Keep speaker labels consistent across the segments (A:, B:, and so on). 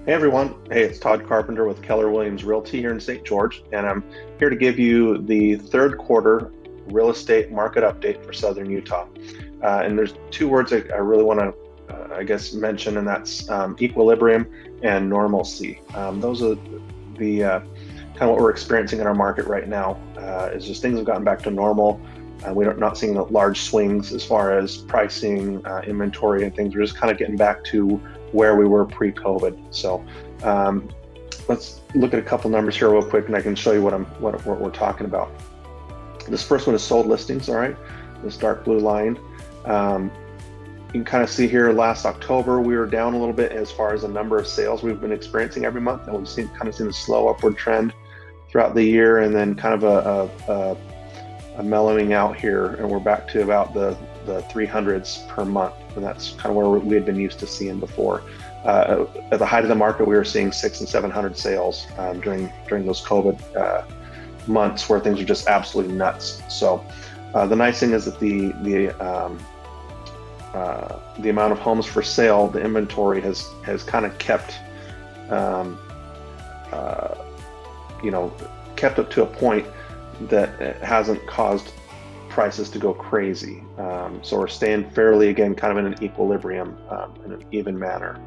A: Hey everyone. Hey, it's Todd Carpenter with Keller Williams Realty here in St. George, and I'm here to give you the third quarter real estate market update for Southern Utah. And there's two words I really want to, mention, and that's equilibrium and normalcy. Those are the kind of what we're experiencing in our market right now. Is just things have gotten back to normal. We're not seeing the large swings as far as pricing, inventory, and things. We're just kind of getting back to where we were pre-COVID. So let's look at a couple numbers here real quick, and I can show you what we're talking about. This first one is sold listings. All right, this dark blue line. You can kind of see here last October we were down a little bit as far as the number of sales we've been experiencing every month, and we've seen a slow upward trend throughout the year, and then kind of a mellowing out here, and we're back to about the 300s per month, and that's kind of where we had been used to seeing before. At the height of the market, we were seeing 600 and 700 sales during those COVID months where things are just absolutely nuts. So the nice thing is that the amount of homes for sale, the inventory has kind of kept kept up to a point that it hasn't caused prices to go crazy. So we're staying fairly, again, kind of in an equilibrium, in an even manner.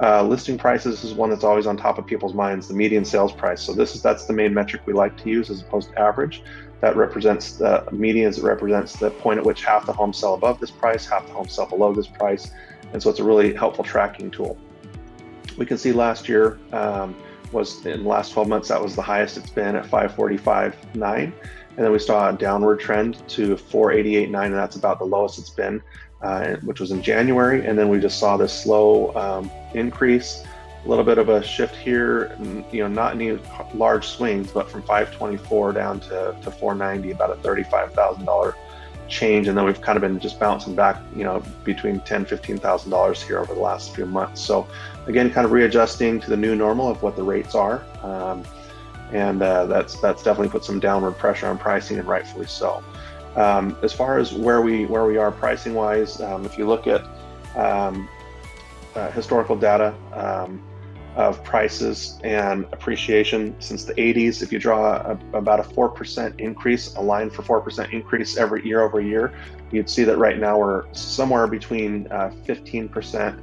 A: Listing prices is one that's always on top of people's minds, the median sales price. So that's the main metric we like to use as opposed to average. That represents the median, represents the point at which half the homes sell above this price, half the homes sell below this price. And so it's a really helpful tracking tool. We can see last year, was in the last 12 months, that was the highest it's been at 545.9. And then we saw a downward trend to 488.9, and that's about the lowest it's been, which was in January. And then we just saw this slow increase, a little bit of a shift here, not any large swings, but from 524 down to 490, about a $35,000 change. And then we've kind of been just bouncing back, between $10,000, $15,000 here over the last few months. So again, kind of readjusting to the new normal of what the rates are. And that's definitely put some downward pressure on pricing, and rightfully so. As far as where we are pricing wise, if you look at historical data of prices and appreciation since the 80s, if you draw about a 4% increase, a line for 4% increase every year over year, you'd see that right now we're somewhere between 15%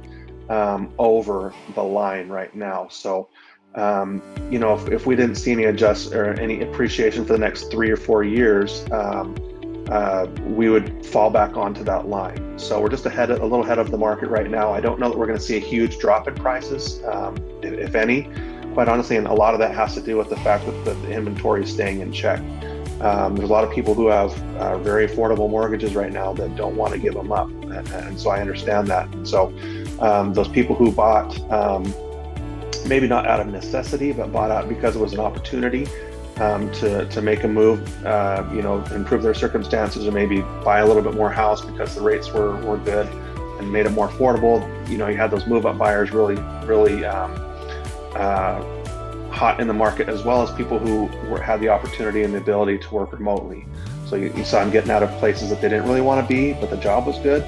A: over the line right now. So if we didn't see any any appreciation for the next 3 or 4 years, we would fall back onto that line. So we're just a little ahead of the market right now. I don't know that we're going to see a huge drop in prices, if any, quite honestly, and a lot of that has to do with the fact that the inventory is staying in check. There's a lot of people who have very affordable mortgages right now that don't want to give them up, and so I understand that. And so those people who bought, maybe not out of necessity, but bought out because it was an opportunity to make a move, improve their circumstances, or maybe buy a little bit more house because the rates were good and made it more affordable. You had those move-up buyers really hot in the market, as well as people who had the opportunity and the ability to work remotely. So you saw them getting out of places that they didn't really want to be, but the job was good.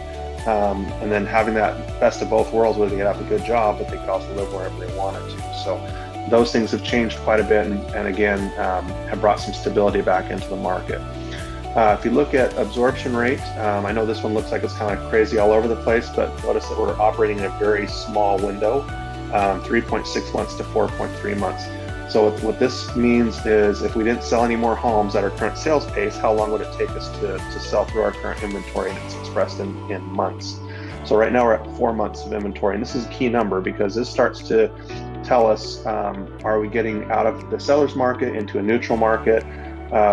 A: And then having that best of both worlds, where they could have a good job, but they could also live wherever they wanted to. So those things have changed quite a bit, and again, have brought some stability back into the market. If you look at absorption rate, I know this one looks like it's kind of crazy all over the place, but notice that we're operating in a very small window, 3.6 months to 4.3 months. So what this means is, if we didn't sell any more homes at our current sales pace, how long would it take us to sell through our current inventory? And it's expressed in months. So right now we're at 4 months of inventory, and this is a key number because this starts to tell us, are we getting out of the seller's market into a neutral market?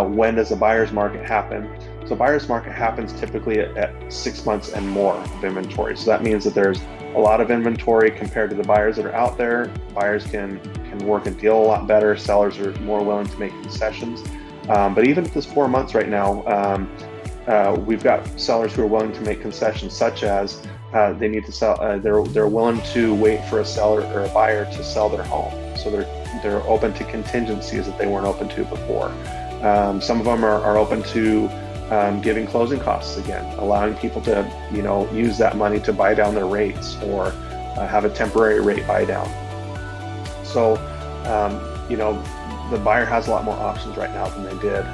A: When does the buyer's market happen? So buyer's market happens typically at 6 months and more of inventory. So that means that there's a lot of inventory compared to the buyers that are out there. Buyers can work a deal a lot better. Sellers are more willing to make concessions. But even at this 4 months right now, we've got sellers who are willing to make concessions, such as they need to sell. They're willing to wait for a seller or a buyer to sell their home. So they're open to contingencies that they weren't open to before. Some of them are open to giving closing costs again, allowing people to use that money to buy down their rates, or have a temporary rate buy down. So, you know, the buyer has a lot more options right now than they did,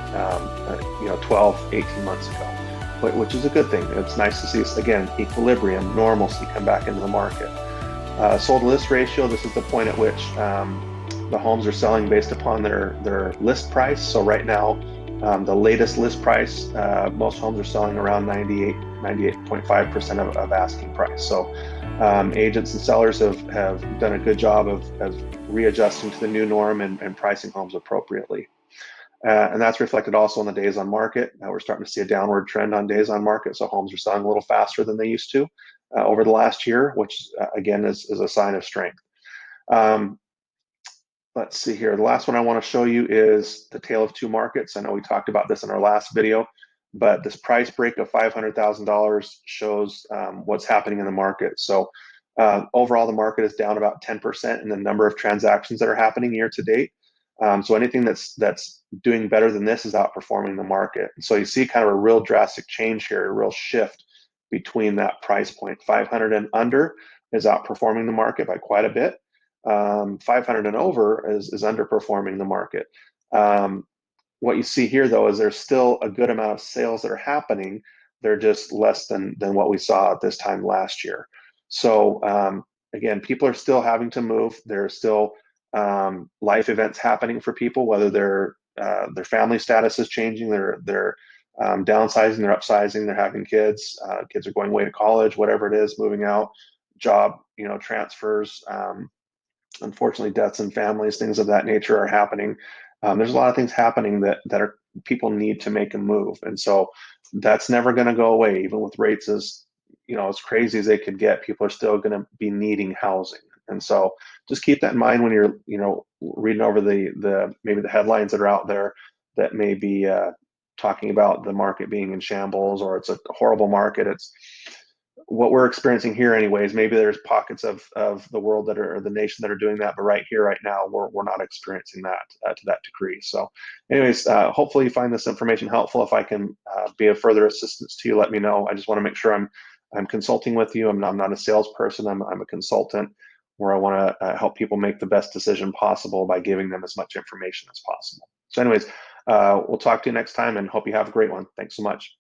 A: 12, 18 months ago, which is a good thing. It's nice to see, again, equilibrium, normalcy come back into the market. Sold to list ratio, this is the point at which the homes are selling based upon their list price. So right now, the latest list price, most homes are selling around 98.5% of asking price. So agents and sellers have done a good job of readjusting to the new norm and pricing homes appropriately. And that's reflected also in the days on market. We're starting to see a downward trend on days on market. So homes are selling a little faster than they used to over the last year, which again is a sign of strength. Um, let's see here. The last one I want to show you is the tale of two markets. I know we talked about this in our last video, but this price break of $500,000 shows what's happening in the market. So overall, the market is down about 10% in the number of transactions that are happening year to date. So anything that's doing better than this is outperforming the market. And so you see kind of a real drastic change here, a real shift between that price point. 500 and under is outperforming the market by quite a bit. 500 and over is underperforming the market. What you see here, though, is there's still a good amount of sales that are happening. They're just less than what we saw at this time last year. So again, people are still having to move. There's still life events happening for people, whether their family status is changing, they're downsizing, they're upsizing, they're having kids, kids are going away to college, whatever it is, moving out, job, transfers. Unfortunately, deaths in families, things of that nature are happening. There's a lot of things happening that are people need to make a move, and so that's never going to go away. Even with rates as crazy as they could get, people are still going to be needing housing, and so just keep that in mind when you're reading over the maybe the headlines that are out there that may be talking about the market being in shambles or it's a horrible market. It's what we're experiencing here anyways. Maybe there's pockets of the world that are, or the nation that are doing that, but right now we're not experiencing that to that degree. So anyways, hopefully you find this information helpful. If I can be of further assistance to you, let me know. I just want to make sure I'm consulting with you. I'm not a salesperson. I'm a consultant where I want to help people make the best decision possible by giving them as much information as possible. So anyways, we'll talk to you next time and hope you have a great one. Thanks so much.